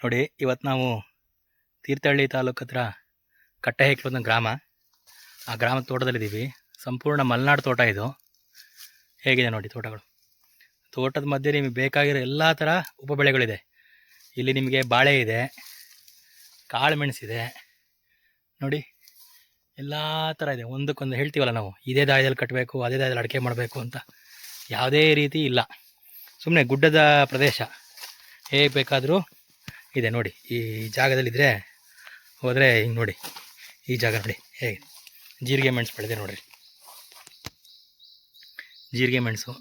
ನೋಡಿ, ಇವತ್ತು ನಾವು ತೀರ್ಥಹಳ್ಳಿ ತಾಲೂಕು ಹತ್ರ ಕಟ್ಟೆಹೆಕ್ಲು ಅನ್ನೋ ಗ್ರಾಮ. ಆ ಗ್ರಾಮದ ತೋಟದಲ್ಲಿದ್ದೀವಿ. ಸಂಪೂರ್ಣ ಮಲೆನಾಡು ತೋಟ ಇದು. ಹೇಗಿದೆ ನೋಡಿ ತೋಟಗಳು. ತೋಟದ ಮಧ್ಯೆ ನಿಮಗೆ ಬೇಕಾಗಿರೋ ಎಲ್ಲ ಥರ ಉಪಬೆಳೆಗಳಿದೆ. ಇಲ್ಲಿ ನಿಮಗೆ ಬಾಳೆ ಇದೆ, ಕಾಳು ಮೆಣಸಿದೆ ನೋಡಿ, ಎಲ್ಲ ಥರ ಇದೆ. ಒಂದಕ್ಕೊಂದು ಹೇಳ್ತೀವಲ್ಲ ನಾವು, ಇದೇ ದಾಯದಲ್ಲಿ ಕಟ್ಟಬೇಕು, ಅದೇ ದಾಯದಲ್ಲಿ ಅಡಿಕೆ ಮಾಡಬೇಕು ಅಂತ ಯಾವುದೇ ರೀತಿ ಇಲ್ಲ. ಸುಮ್ಮನೆ ಗುಡ್ಡದ ಪ್ರದೇಶ ಹೇಗೆ ಬೇಕಾದರೂ ಇದೆ. ನೋಡಿ ಈ ಜಾಗದಲ್ಲಿದ್ದರೆ ಹೋದರೆ ಹಿಂಗೆ ನೋಡಿ, ಈ ಜಾಗ ನೋಡಿ ಹೇಗೆ ಜೀರಿಗೆ ಮೆಣಸು ಬೆಳೆದಿದೆ ನೋಡಿರಿ. ಜೀರಿಗೆ ಮೆಣಸು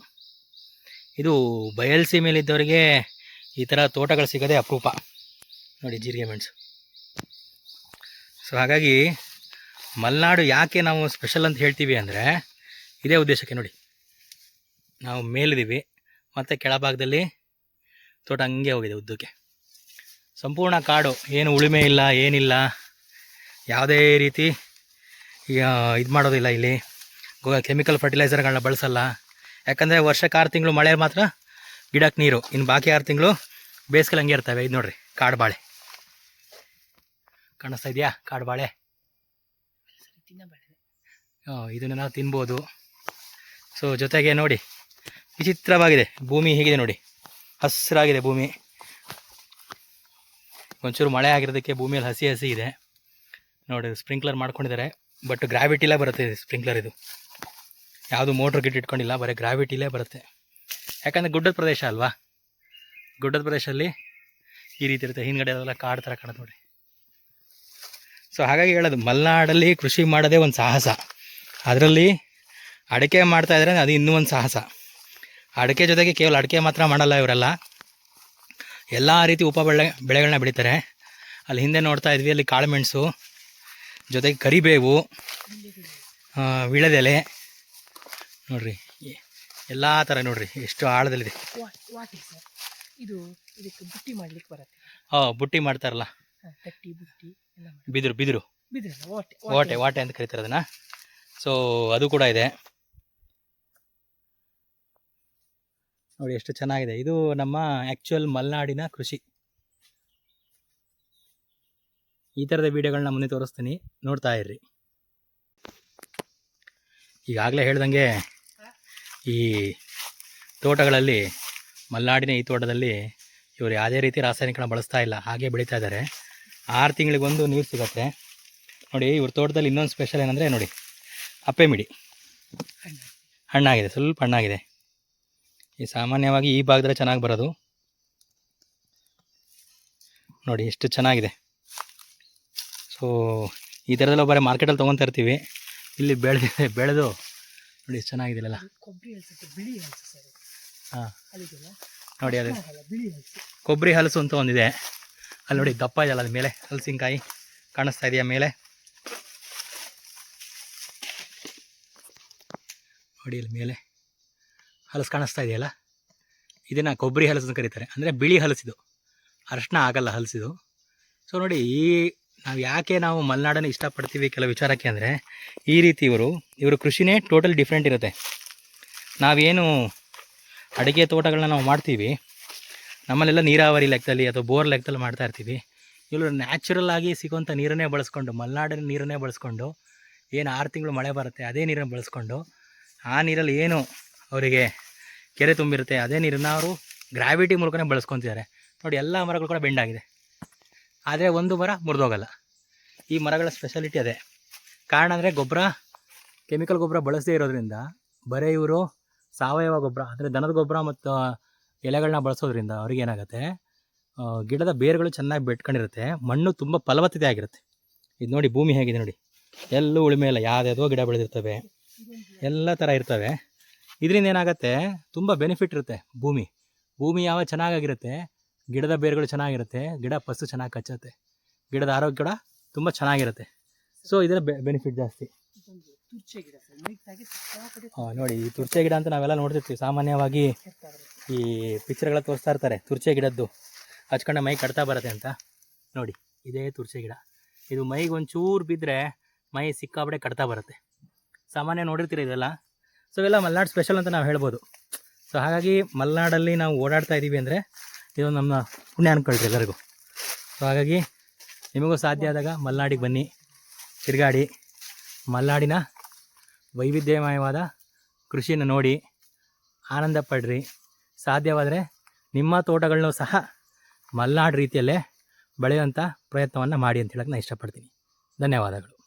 ಇದು ಬಯಲುಸೀಮೆಯಲ್ಲಿದ್ದವರಿಗೆ ಈ ಥರ ತೋಟಗಳು ಸಿಗೋದೇ ಅಪರೂಪ. ನೋಡಿ ಜೀರಿಗೆ ಮೆಣಸು. ಸೊ ಹಾಗಾಗಿ ಮಲೆನಾಡು ಯಾಕೆ ನಾವು ಸ್ಪೆಷಲ್ ಅಂತ ಹೇಳ್ತೀವಿ ಅಂದರೆ ಇದೇ ಉದ್ದೇಶಕ್ಕೆ. ನೋಡಿ ನಾವು ಮೇಲಿದ್ದೀವಿ ಮತ್ತು ಕೆಳಭಾಗದಲ್ಲಿ ತೋಟ ಹಂಗೆ ಹೋಗಿದೆ ಉದ್ದಕ್ಕೆ. ಸಂಪೂರ್ಣ ಕಾಡು, ಏನು ಉಳುಮೆ ಇಲ್ಲ, ಏನಿಲ್ಲ, ಯಾವುದೇ ರೀತಿ ಇದು ಮಾಡೋದಿಲ್ಲ. ಇಲ್ಲಿ ಕೆಮಿಕಲ್ ಫರ್ಟಿಲೈಸರ್ಗಳನ್ನ ಬಳಸಲ್ಲ. ಯಾಕಂದರೆ ವರ್ಷಕ್ಕೆ 6 ತಿಂಗಳು ಮಳೆ ಮಾತ್ರ ಗಿಡಕ್ಕೆ ನೀರು, ಇನ್ನು ಬಾಕಿ 6 ತಿಂಗಳು ಬೇಸಿಗೆಲಿ ಹಂಗೆ ಇರ್ತವೆ. ಇದು ನೋಡಿರಿ ಕಾಡು ಬಾಳೆ ಕಾಣಿಸ್ತಾ ಇದೆಯಾ? ಕಾಡು ಬಾಳೆ ಇದನ್ನು ನಾವು ತಿನ್ಬೋದು. ಸೊ ಜೊತೆಗೆ ನೋಡಿ ವಿಚಿತ್ರವಾಗಿದೆ ಭೂಮಿ. ಹೇಗಿದೆ ನೋಡಿ, ಹಸಿರಾಗಿದೆ ಭೂಮಿ. ಒಂಚೂರು ಮಳೆ ಆಗಿರೋದಕ್ಕೆ ಭೂಮಿಯಲ್ಲಿ ಹಸಿ ಹಸಿ ಇದೆ ನೋಡಿ. ಸ್ಪ್ರಿಂಕ್ಲರ್ ಮಾಡ್ಕೊಂಡಿದ್ದಾರೆ, ಬಟ್ ಗ್ರಾವಿಟಿಲೇ ಬರುತ್ತೆ ಸ್ಪ್ರಿಂಕ್ಲರ್. ಇದು ಯಾವುದು ಮೋಟ್ರ್ ಗಿಟ್ ಇಟ್ಕೊಂಡಿಲ್ಲ, ಬರೀ ಗ್ರಾವಿಟಿಲೇ ಬರುತ್ತೆ. ಯಾಕಂದರೆ ಗುಡ್ಡದ ಪ್ರದೇಶ ಅಲ್ವಾ. ಗುಡ್ಡದ ಪ್ರದೇಶದಲ್ಲಿ ಈ ರೀತಿ ಇರುತ್ತೆ. ಹಿಂದ್ಗಡೆ ಎಲ್ಲ ಕಾಡು ಥರ ಕಾಣುತ್ತೆ ನೋಡಿ. ಸೊ ಹಾಗಾಗಿ ಹೇಳೋದು, ಮಲೆನಾಡಲ್ಲಿ ಕೃಷಿ ಮಾಡೋದೇ ಒಂದು ಸಾಹಸ. ಅದರಲ್ಲಿ ಅಡಿಕೆ ಮಾಡ್ತಾಯಿದ್ರೆ ಅದು ಇನ್ನೂ ಒಂದು ಸಾಹಸ. ಅಡಿಕೆ ಜೊತೆಗೆ ಕೇವಲ ಅಡಿಕೆ ಮಾತ್ರ ಮಾಡಲ್ಲ ಇವರೆಲ್ಲ, ಎಲ್ಲ ರೀತಿ ಬೆಳೆಗಳನ್ನ ಬೆಳೀತಾರೆ. ಅಲ್ಲಿ ಹಿಂದೆ ನೋಡ್ತಾ ಇದ್ವಿ, ಅಲ್ಲಿ ಕಾಳುಮೆಣಸು, ಜೊತೆಗೆ ಕರಿಬೇವು, ವಿಳೆದೆಲೆ ನೋಡ್ರಿ, ಎಲ್ಲ ಥರ ನೋಡ್ರಿ ಎಷ್ಟು ಆಳದಲ್ಲಿದೆ. ಬುಟ್ಟಿ ಮಾಡ್ತಾರಲ್ಲ, ಬಿದಿರು ವಾಟೆ ಅಂತ ಕರೀತಾರೆ ಅದನ್ನು. ಸೊ ಅದು ಕೂಡ ಇದೆ ನೋಡಿ, ಎಷ್ಟು ಚೆನ್ನಾಗಿದೆ. ಇದು ನಮ್ಮ ಆ್ಯಕ್ಚುಯಲ್ ಮಲೆನಾಡಿನ ಕೃಷಿ. ಈ ಥರದ ವೀಡಿಯೋಗಳನ್ನ ಮುಂದೆ ತೋರಿಸ್ತೀನಿ, ನೋಡ್ತಾ ಇರ್ರಿ. ಈಗಾಗಲೇ ಹೇಳ್ದಂಗೆ ಈ ತೋಟಗಳಲ್ಲಿ, ಮಲೆನಾಡಿನ ಈ ತೋಟದಲ್ಲಿ ಇವರು ಯಾವುದೇ ರೀತಿ ರಾಸಾಯನಿಕಗಳನ್ನ ಬಳಸ್ತಾ ಇಲ್ಲ, ಹಾಗೆ ಬೆಳೀತಾ ಇದ್ದಾರೆ. 6 ತಿಂಗಳಿಗೊಂದು ನೀರು ಸಿಗುತ್ತೆ ನೋಡಿ. ಇವ್ರ ತೋಟದಲ್ಲಿ ಇನ್ನೊಂದು ಸ್ಪೆಷಲ್ ಏನಂದರೆ ನೋಡಿ, ಅಪ್ಪೆ ಮಿಡಿ ಹಣ್ಣಾಗಿದೆ, ಸ್ವಲ್ಪ ಹಣ್ಣಾಗಿದೆ. ಈ ಸಾಮಾನ್ಯವಾಗಿ ಈ ಭಾಗದಲ್ಲಿ ಚೆನ್ನಾಗಿ ಬರೋದು ನೋಡಿ, ಎಷ್ಟು ಚೆನ್ನಾಗಿದೆ. ಸೊ ಈ ಥರದೆಲ್ಲ ಬರೀ ಮಾರ್ಕೆಟಲ್ಲಿ ತೊಗೊತಾ ಇರ್ತೀವಿ, ಇಲ್ಲಿ ಬೆಳೆದು ನೋಡಿ ಎಷ್ಟು ಚೆನ್ನಾಗಿದೆಯಲ್ಲ. ಹಾಂ ನೋಡಿ, ಅದು ಕೊಬ್ಬರಿ ಹಲಸು ಅಂತ ಒಂದಿದೆ ಅಲ್ಲಿ ನೋಡಿ, ದಪ್ಪ ಇದೆಯಲ್ಲ ಅದು ಮೇಲೆ, ಹಲಸಿನಕಾಯಿ ಕಾಣಿಸ್ತಾ ಇದೆಯಾ ಮೇಲೆ ನೋಡಿ, ಇಲ್ಲಿ ಮೇಲೆ ಹಲಸು ಕಾಣಿಸ್ತಾ ಇದೆಯಲ್ಲ, ಇದನ್ನು ಕೊಬ್ಬರಿ ಹಲಸು ಅಂತ ಕರೀತಾರೆ. ಅಂದರೆ ಬಿಳಿ ಹಲಸಿದು, ಅರಶಿನ ಆಗಲ್ಲ ಹಲಸಿದು. ಸೊ ನೋಡಿ, ನಾವು ಯಾಕೆ ನಾವು ಮಲೆನಾಡನ್ನು ಇಷ್ಟಪಡ್ತೀವಿ ಕೆಲವು ವಿಚಾರಕ್ಕೆ ಅಂದರೆ, ಈ ರೀತಿ ಇವರು ಕೃಷಿನೇ ಟೋಟಲ್ ಡಿಫ್ರೆಂಟ್ ಇರುತ್ತೆ. ನಾವೇನು ಅಡಿಕೆ ತೋಟಗಳನ್ನ ನಾವು ಮಾಡ್ತೀವಿ, ನಮ್ಮಲ್ಲೆಲ್ಲ ನೀರಾವರಿ ಲೆಕ್ಕದಲ್ಲಿ ಅಥವಾ ಬೋರ್ ಲೆಕ್ಕದಲ್ಲಿ ಮಾಡ್ತಾ ಇರ್ತೀವಿ. ಇವರು ನ್ಯಾಚುರಲ್ ಆಗಿ ಸಿಗೋಂಥ ನೀರನ್ನೇ ಬಳಸ್ಕೊಂಡು, ಮಲೆನಾಡಿನ ನೀರನ್ನೇ ಬಳಸ್ಕೊಂಡು, ಏನು 6 ತಿಂಗಳು ಮಳೆ ಬರುತ್ತೆ ಅದೇ ನೀರನ್ನು ಬಳಸ್ಕೊಂಡು, ಆ ನೀರಲ್ಲಿ ಏನು ಅವರಿಗೆ ಕೆರೆ ತುಂಬಿರುತ್ತೆ ಅದೇ ನೀರನ್ನು ಅವರು ಗ್ರಾವಿಟಿ ಮೂಲಕನೇ ಬಳಸ್ಕೊತಿದ್ದಾರೆ ನೋಡಿ. ಎಲ್ಲ ಮರಗಳು ಕೂಡ ಬೆಂಡಾಗಿದೆ, ಆದರೆ ಒಂದು ಮರ ಮುರಿದೋಗಲ್ಲ. ಈ ಮರಗಳ ಸ್ಪೆಷಾಲಿಟಿ ಅದೇ. ಕಾರಣ ಅಂದರೆ ಗೊಬ್ಬರ, ಕೆಮಿಕಲ್ ಗೊಬ್ಬರ ಬಳಸದೇ ಇರೋದ್ರಿಂದ, ಬರೀ ಇವರು ಸಾವಯವ ಗೊಬ್ಬರ ಅಂದರೆ ದನದ ಗೊಬ್ಬರ ಮತ್ತು ಎಲೆಗಳನ್ನ ಬಳಸೋದ್ರಿಂದ ಅವ್ರಿಗೆ ಏನಾಗುತ್ತೆ, ಗಿಡದ ಬೇರುಗಳು ಚೆನ್ನಾಗಿ ಬೆಟ್ಕೊಂಡಿರುತ್ತೆ, ಮಣ್ಣು ತುಂಬ ಫಲವತ್ತತೆ ಆಗಿರುತ್ತೆ. ಇದು ನೋಡಿ ಭೂಮಿ ಹೇಗಿದೆ ನೋಡಿ, ಎಲ್ಲೂ ಉಳುಮೆ ಇಲ್ಲ, ಯಾವುದ್ಯಾವುದೋ ಗಿಡ ಬೆಳೆದಿರ್ತವೆ, ಎಲ್ಲ ಥರ ಇರ್ತವೆ. ಇದರಿಂದ ಏನಾಗುತ್ತೆ, ತುಂಬ ಬೆನಿಫಿಟ್ ಇರುತ್ತೆ. ಭೂಮಿ ಯಾವ ಚೆನ್ನಾಗಿರುತ್ತೆ, ಗಿಡದ ಬೇರುಗಳು ಚೆನ್ನಾಗಿರುತ್ತೆ, ಗಿಡ ಫಸ್ಟು ಚೆನ್ನಾಗಿ ಕಚ್ಚುತ್ತೆ, ಗಿಡದ ಆರೋಗ್ಯ ಕೂಡ ತುಂಬ ಚೆನ್ನಾಗಿರುತ್ತೆ. ಸೊ ಇದರ ಬೆನಿಫಿಟ್ ಜಾಸ್ತಿ. ನೋಡಿ, ಈ ತುರ್ಚೆ ಗಿಡ ಅಂತ ನಾವೆಲ್ಲ ನೋಡ್ತಿರ್ತೀವಿ ಸಾಮಾನ್ಯವಾಗಿ, ಈ ಪಿಕ್ಚರ್ಗಳ ತೋರಿಸ್ತಾ ಇರ್ತಾರೆ ತುರ್ಚೆ ಗಿಡದ್ದು ಹಚ್ಕೊಂಡ ಮೈ ಕಟ್ತಾ ಬರುತ್ತೆ ಅಂತ. ನೋಡಿ ಇದೇ ತುರ್ಚೆ ಗಿಡ. ಇದು ಮೈಗೆ ಒಂಚೂರು ಬಿದ್ದರೆ ಮೈ ಸಿಕ್ಕಾಬಡೆ ಕಟ್ತಾ ಬರುತ್ತೆ. ಸಾಮಾನ್ಯ ನೋಡಿರ್ತೀರ ಇದೆಲ್ಲ. ಸೊ ಇವೆಲ್ಲ ಮಲೆನಾಡು ಸ್ಪೆಷಲ್ ಅಂತ ನಾವು ಹೇಳ್ಬೋದು. ಸೊ ಹಾಗಾಗಿ ಮಲೆನಾಡಲ್ಲಿ ನಾವು ಓಡಾಡ್ತಾ ಇದ್ದೀವಿ ಅಂದರೆ ಇದೊಂದು ನಮ್ಮ ಪುಣ್ಯ ಅನ್ಕೊಳ್ರಿ ಎಲ್ಲರಿಗೂ. ಸೊ ಹಾಗಾಗಿ ನಿಮಗೂ ಸಾಧ್ಯ ಆದಾಗ ಮಲೆನಾಡಿಗೆ ಬನ್ನಿ, ತಿರುಗಾಡಿ, ಮಲೆನಾಡಿನ ವೈವಿಧ್ಯಮಯವಾದ ಕೃಷಿನ ನೋಡಿ ಆನಂದ ಪಡ್ರಿ. ಸಾಧ್ಯವಾದರೆ ನಿಮ್ಮ ತೋಟಗಳನ್ನೂ ಸಹ ಮಲೆನಾಡು ರೀತಿಯಲ್ಲೇ ಬೆಳೆಯುವಂಥ ಪ್ರಯತ್ನವನ್ನು ಮಾಡಿ ಅಂತ ಹೇಳಕ್ಕೆ ನಾನು ಇಷ್ಟಪಡ್ತೀನಿ. ಧನ್ಯವಾದಗಳು.